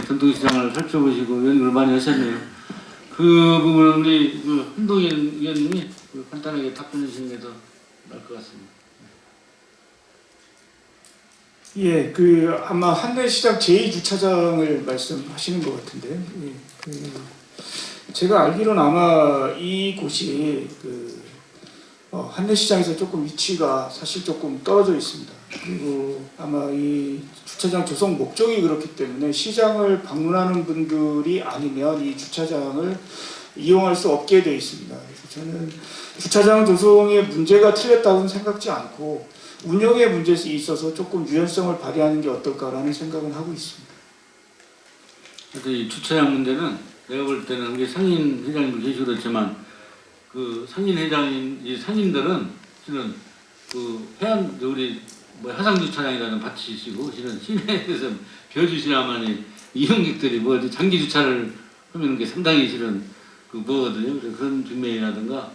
전통시장을 살펴보시고 연구를 많이 하셨네요. 그 부분은 우리 한동현 의원님이 간단하게 답변해 주시는 게 더 나을 것 같습니다. 예, 아마 한내시장 제2주차장을 말씀하시는 것 같은데, 예, 제가 알기로는 아마 이곳이 한내시장에서 조금 위치가 사실 조금 떨어져 있습니다. 그리고 아마 이 주차장 조성 목적이 그렇기 때문에 시장을 방문하는 분들이 아니면 이 주차장을 이용할 수 없게 되어 있습니다. 그래서 저는 주차장 조성의 문제가 틀렸다고는 생각지 않고 운영의 문제에 있어서 조금 유연성을 발휘하는 게 어떨까라는 생각은 하고 있습니다. 하여튼 이 주차장 문제는 내가 볼 때는 우리 상인 회장님도 계시고 그렇지만 그 상인 회장인 이 상인들은 실은 해안 우리 해상 주차장이라는 밭이시고 실은 시내에서 벼주시야만이 이용객들이 장기 주차를 하면 게 상당히 실은 뭐거든요. 그래서 그런 측면이라든가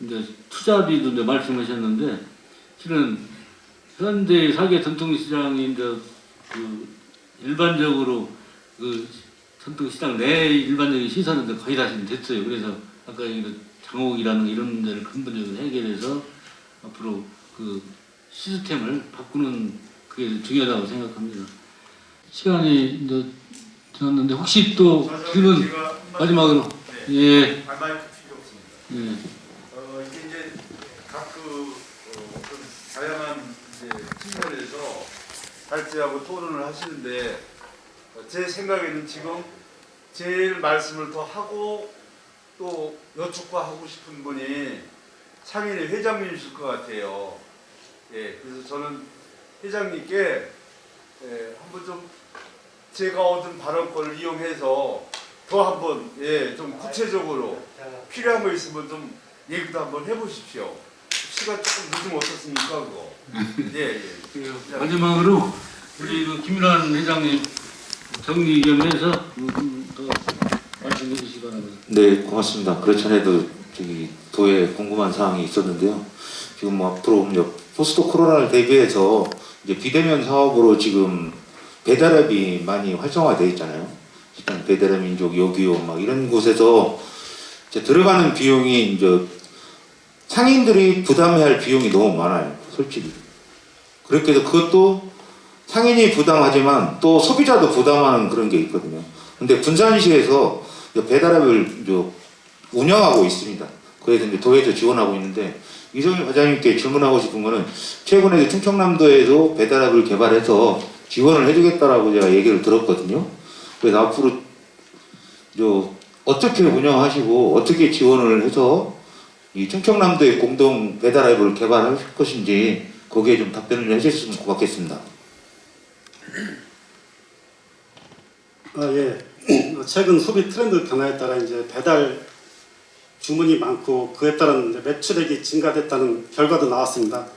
이제 투자비도 이제 말씀하셨는데 실은 현대 사계 전통시장이 이제 일반적으로 전통시장 내 일반적인 시설은 거의 다 지금 됐어요. 그래서 아까 장옥이라는 이런 데를 근본적으로 해결해서 앞으로 시스템을 바꾸는 그게 중요하다고 생각합니다. 시간이 이제 지났는데 혹시 또 질문 마지막으로 예. 마이크 필요 없습니다. 예. 이게 이제 각 어떤 다양한 이제 측면에서 발제하고 토론을 하시는데 제 생각에는 지금 제일 말씀을 더 하고 또 여쭙고 하고 싶은 분이 상인의 회장님이실 것 같아요. 예, 그래서 저는 회장님께 한번 좀 제가 얻은 발언권을 이용해서 더 한번 좀 구체적으로 필요한 거 있으면 좀 얘기도 한번 해보십시오. 시간 조금 늦으면 어떻습니까 그거? 예. 마지막으로 우리 김일환 회장님 정리 의견에서 더 말씀해 주시기 바랍니다. 네, 고맙습니다. 그렇지 않아도 도에 궁금한 사항이 있었는데요. 지금 앞으로 포스트 코로나를 대비해서 이제 비대면 사업으로 지금 배달앱이 많이 활성화되어 있잖아요. 일단 배달앱 민족, 요기요 이런 곳에서 이제 들어가는 비용이 이제 상인들이 부담해야 할 비용이 너무 많아요. 솔직히. 그렇게 해서 그것도 상인이 부담하지만 또 소비자도 부담하는 그런 게 있거든요. 근데 군산시에서 배달앱을 운영하고 있습니다. 그래서 이제 도에서 지원하고 있는데 이정희 과장님께 질문하고 싶은 거는 최근에 충청남도에도 배달앱을 개발해서 지원을 해주겠다라고 제가 얘기를 들었거든요. 그래서 앞으로 어떻게 운영하시고 어떻게 지원을 해서 이 충청남도의 공동 배달앱을 개발할 것인지 거기에 좀 답변을 해주셨으면 고맙겠습니다. 예. 최근 소비 트렌드 변화에 따라 이제 배달 주문이 많고 그에 따른 이제 매출액이 증가됐다는 결과도 나왔습니다.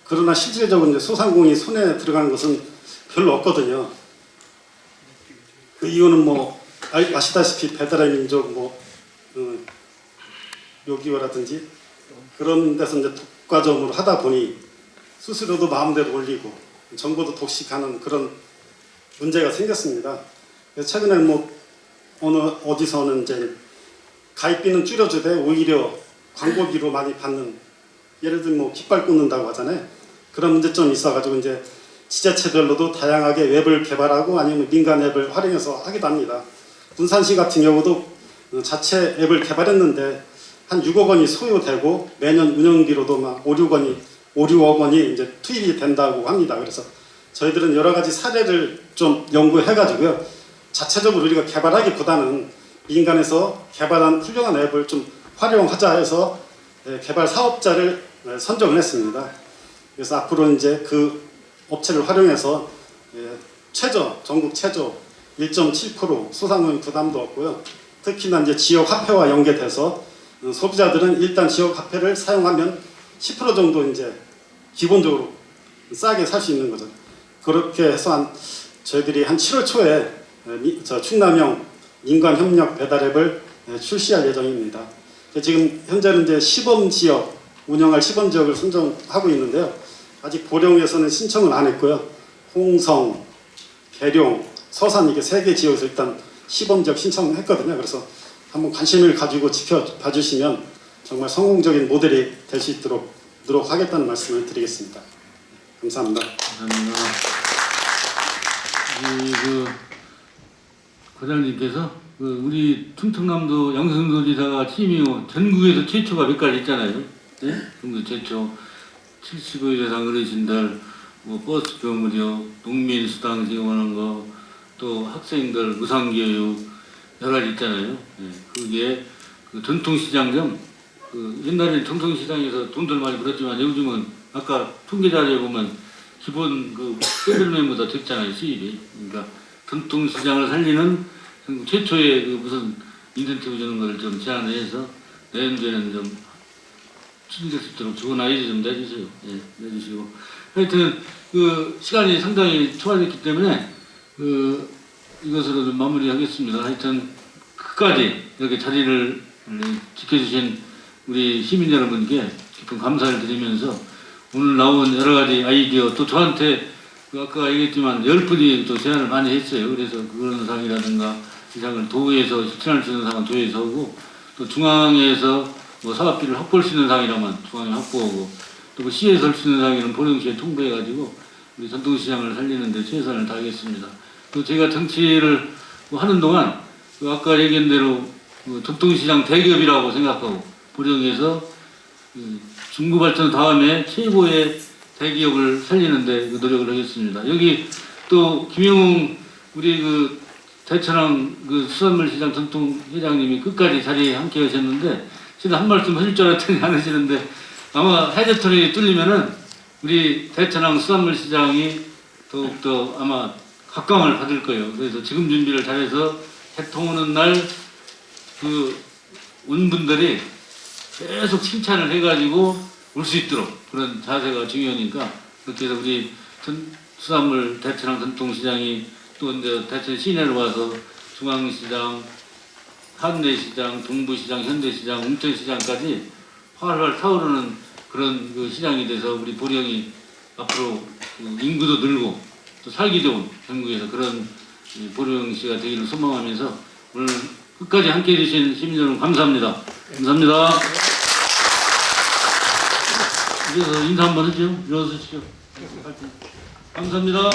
그러나 실질적으로 이제 소상공인이 손에 들어가는 것은 별로 없거든요. 그 이유는 아시다시피 배달의 민족 요기요라든지 그런 데서 이제 독과점으로 하다 보니 수수료도 마음대로 올리고 정보도 독식하는 그런 문제가 생겼습니다. 그래서 최근에 어디서는 이제 가입비는 줄여주되 오히려 광고비로 많이 받는, 예를 들면 깃발 꽂는다고 하잖아요. 그런 문제점이 있어가지고 이제 지자체별로도 다양하게 웹을 개발하고 아니면 민간 앱을 활용해서 하기도 합니다. 군산시 같은 경우도 자체 앱을 개발했는데 한 6억 원이 소요되고 매년 운영비로도 5, 6억 원이 이제 투입이 된다고 합니다. 그래서 저희들은 여러 가지 사례를 좀 연구해가지고요. 자체적으로 우리가 개발하기보다는 민간에서 개발한 훌륭한 앱을 좀 활용하자 해서 개발 사업자를 선정을 했습니다. 그래서 앞으로 이제 그 업체를 활용해서 전국 최저 1.7% 소상공인 부담도 없고요. 특히나 이제 지역 화폐와 연계돼서 소비자들은 일단 지역 화폐를 사용하면 10% 정도 이제 기본적으로 싸게 살 수 있는 거죠. 그렇게 해서 저희들이 한 7월 초에 충남형 민관협력 배달앱을 출시할 예정입니다. 지금 현재는 이제 시범 지역 운영할 시범 지역을 선정하고 있는데요. 아직 보령에서는 신청은 안 했고요. 홍성, 계룡, 서산 이게 3개 지역에서 일단 시범 지역 신청을 했거든요. 그래서 한번 관심을 가지고 지켜봐 주시면 정말 성공적인 모델이 될 수 있도록 노력하겠다는 말씀을 드리겠습니다. 감사합니다. 감사합니다. 과장님께서 우리 충청남도 양성도지사가 취임 이후 전국에서 최초가 몇 가지 있잖아요. 네? 전국 최초 75세 이상 어르신들 버스 교무료, 농민 수당 지원하는 거, 또 학생들 무상교육 여러 가지 있잖아요. 네. 그게 전통시장점 옛날에는 전통시장에서 돈들 많이 벌었지만 요즘은 아까 통계 자료에 보면 기본 페들맨보다 적잖아요, 수입이. 그러니까 전통시장을 살리는 최초의 무슨 인센티브 주는 걸 좀 제안을 해서 내년도에는 좀 추진될 수 있도록 좋은 아이디어 좀 내주세요. 예, 내주시고. 하여튼 시간이 상당히 초과됐기 때문에 이것으로 좀 마무리하겠습니다. 하여튼 끝까지 이렇게 자리를 지켜주신 우리 시민 여러분께 깊은 감사를 드리면서 오늘 나온 여러 가지 아이디어 또 저한테 아까 얘기했지만 10분이 또 제안을 많이 했어요. 그래서 그런 상이라든가 이 상을 도에서 실천할 수 있는 상은 도에서 하고 또 중앙에서 사업비를 확보할 수 있는 상이라면 중앙에 확보하고 또 시에서 할 수 있는 상에는 보령시에 통보해가지고 우리 전통시장을 살리는 데 최선을 다하겠습니다. 또 제가 정치를 하는 동안 아까 얘기한 대로 전통시장 대기업이라고 생각하고 보령에서 중구발전 다음에 최고의 대기업을 살리는데 노력을 하겠습니다. 여기 또 김영웅 우리 대천항 수산물시장 전통회장님이 끝까지 자리에 함께 하셨는데 진짜 한 말씀 하실 줄 알았더니 안 하시는데 아마 해저턴이 뚫리면은 우리 대천항 수산물시장이 더욱더 아마 각광을 받을 거예요. 그래서 지금 준비를 잘해서 해통 오는 날 온 분들이 계속 칭찬을 해가지고 올 수 있도록 그런 자세가 중요하니까 그렇게 해서 우리 수산물 대천항 전통시장이 또 이제 대천 시내로 와서 중앙시장, 한내시장, 동부시장, 현대시장, 웅천시장까지 활활 타오르는 그런 시장이 돼서 우리 보령이 앞으로 인구도 늘고 또 살기 좋은 전국에서 그런 보령시가 되기를 소망하면서 오늘 끝까지 함께 해주신 시민 여러분 감사합니다. 감사합니다. 이래서 인사 한번 하죠. 일어서시죠. 감사합니다.